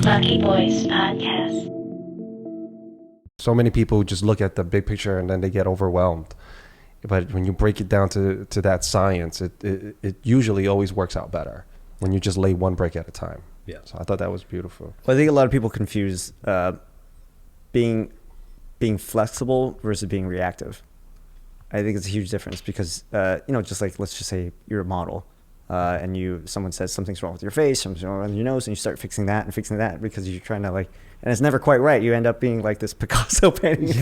Lucky Boys Podcast. So many people just look at the big picture and then they get overwhelmed. But when you break it down to that science, it usually always works out better when you just lay one brick at a time. Yeah. So I thought that was beautiful. Well, I think a lot of people confuse being flexible versus being reactive. I think it's a huge difference because, just like, let's just say you're a model and someone says something's wrong with your face, something's wrong with your nose, and you start fixing that because you're trying to and it's never quite right. You end up being like this Picasso painting,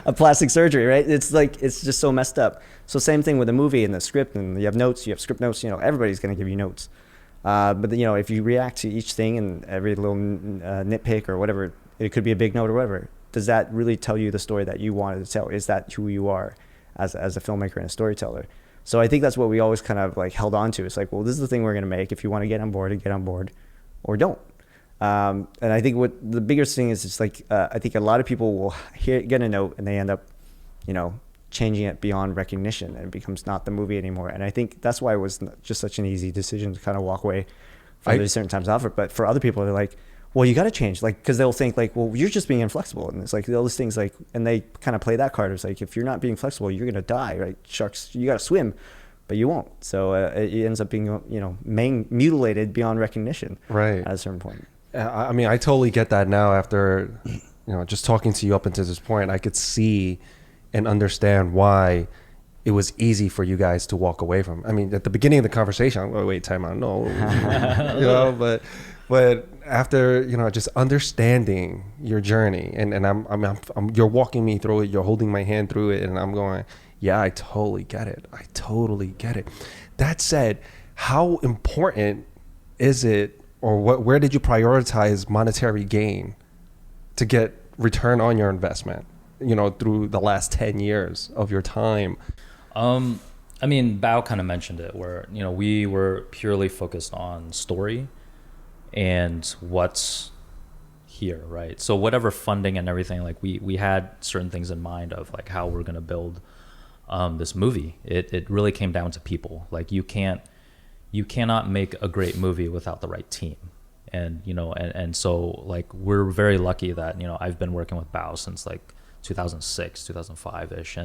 a plastic surgery, right? It's just so messed up. So same thing with a movie and the script, and you have notes, you have script notes, everybody's going to give you notes. But if you react to each thing and every little nitpick or whatever, it could be a big note or whatever. Does that really tell you the story that you wanted to tell? Is that who you are as a filmmaker and a storyteller? So I think that's what we always kind of held on to. It's like, well, this is the thing we're going to make. If you want to get on board, or don't. And I think what the biggest thing is, it's I think a lot of people will get a note and they end up, changing it beyond recognition, and it becomes not the movie anymore. And I think that's why it was just such an easy decision to kind of walk away from these certain times off it. But for other people, they're like, well, you got to change, because they'll think well, you're just being inflexible. And it's all these things and they kind of play that card. It's if you're not being flexible, you're going to die, right? Sharks, you got to swim, but you won't. So it ends up being, mutilated beyond recognition. Right. At a certain point. I mean, I totally get that now after, just talking to you up until this point. I could see and understand why it was easy for you guys to walk away from. I mean, at the beginning of the conversation, I'm going, wait, time out. No, but after, just understanding your journey and I'm you're walking me through it, you're holding my hand through it, and I'm going, yeah, I totally get it. That said, how important is it, or where did you prioritize monetary gain to get return on your investment, through the last 10 years of your time? I mean, Bao kind of mentioned it, where, we were purely focused on story and what's here, right? So whatever funding and everything, we had certain things in mind of how we're going to build this movie. It really came down to people. You cannot make a great movie without the right team. And, and so we're very lucky that, I've been working with Bao since 2006, 2005-ish.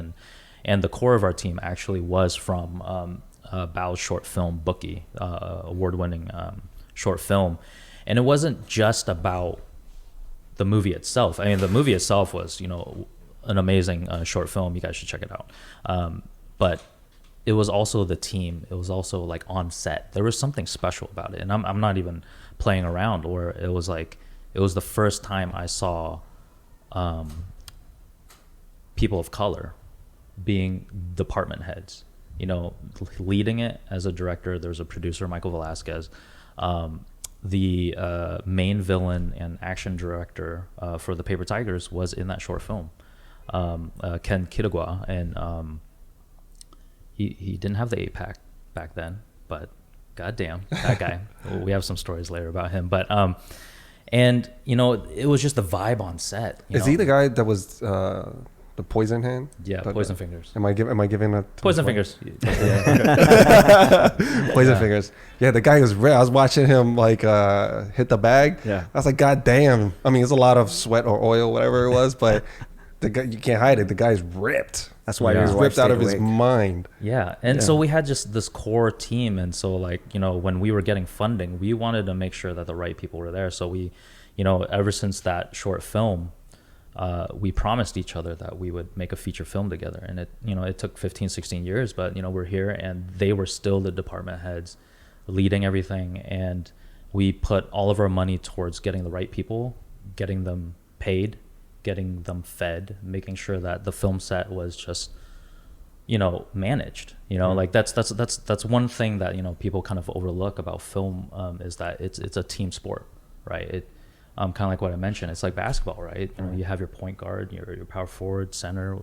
And the core of our team actually was from Bao's short film, Bookie, award-winning short film. And it wasn't just about the movie itself. I mean, the movie itself was, an amazing short film. You guys should check it out. But it was also the team. It was also on set. There was something special about it. And I'm not even playing around, or it was the first time I saw people of color being department heads, leading it as a director. There's a producer, Michael Velasquez. The main villain and action director for The Paper Tigers was in that short film, Ken Kitagwa, and he didn't have the 8-pack back then, but goddamn, that guy. We have some stories later about him, but and it was just the vibe on set. Is he the guy that was the poison hand? Yeah, Poison Fingers. Am I giving a Poison Fingers? Poison Fingers. Yeah, the guy was red. I was watching him hit the bag. Yeah. I was like, God damn. I mean, it's a lot of sweat or oil, whatever it was, but the guy, you can't hide it. The guy's ripped. That's why he was ripped out of his mind. Yeah, and so we had just this core team, and so when we were getting funding, we wanted to make sure that the right people were there. So we, ever since that short film, we promised each other that we would make a feature film together, and it took 15, 16 years, but we're here, and they were still the department heads leading everything, and we put all of our money towards getting the right people, getting them paid, getting them fed, making sure that the film set was just managed. That's one thing that people kind of overlook about film, is that it's a team sport, right? It kind of like what I mentioned, it's like basketball, right? You have your point guard, your power forward, center,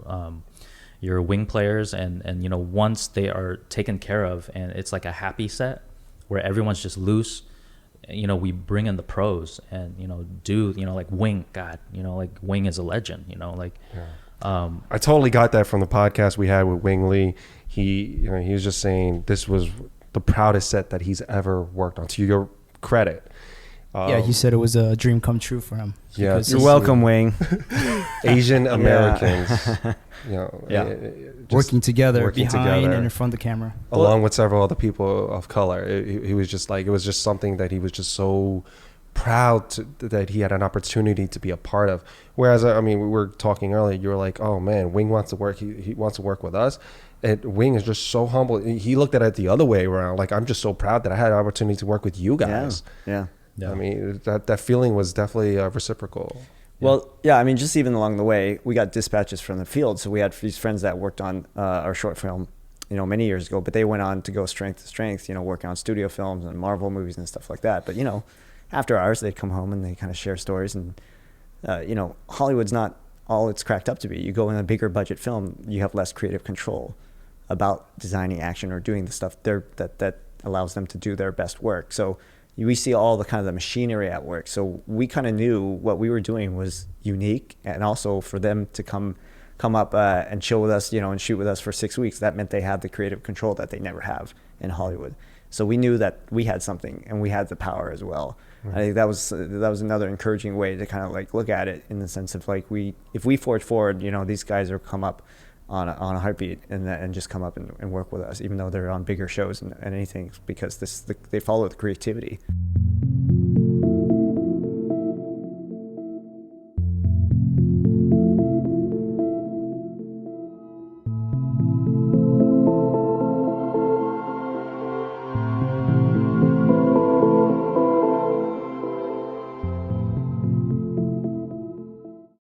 your wing players, and once they are taken care of, and it's like a happy set where everyone's just loose, we bring in the pros and Wing. God, Wing is a legend. I totally got that from the podcast we had with Wing Lee. He was just saying this was the proudest set that he's ever worked on. To your credit, Yeah, he said it was a dream come true for him. Yeah, because You're he's welcome, Wing. Asian Americans, Yeah. just working together working behind together. and in front of the camera. along with several other people of color. He was just like, it was just something that he was just so proud that he had an opportunity to be a part of. Whereas, I mean, we were talking earlier, you were like, oh man, Wing wants to work. He wants to work with us. And Wing is just so humble. He looked at it the other way around. Like, I'm just so proud that I had an opportunity to work with you guys. Yeah. Yeah. I mean, that feeling was definitely reciprocal. Well, yeah, I mean, just even along the way, we got dispatches from the field. So we had these friends that worked on our short film, many years ago, but they went on to go strength to strength, working on studio films and Marvel movies and stuff like that. But, after hours, they'd come home and they kind of share stories. And, Hollywood's not all it's cracked up to be. You go in a bigger budget film, you have less creative control about designing action or doing the stuff that allows them to do their best work. So we see all the kind of the machinery at work. So we kind of knew what we were doing was unique, and also for them to come up and chill with us, and shoot with us for 6 weeks, that meant they had the creative control that they never have in Hollywood. So we knew that we had something, and we had the power as well. Right. I think that was another encouraging way to kind of like look at it, in the sense of like, if we forge forward, these guys are come up on a heartbeat and just come up and work with us, even though they're on bigger shows and anything, because they follow the creativity.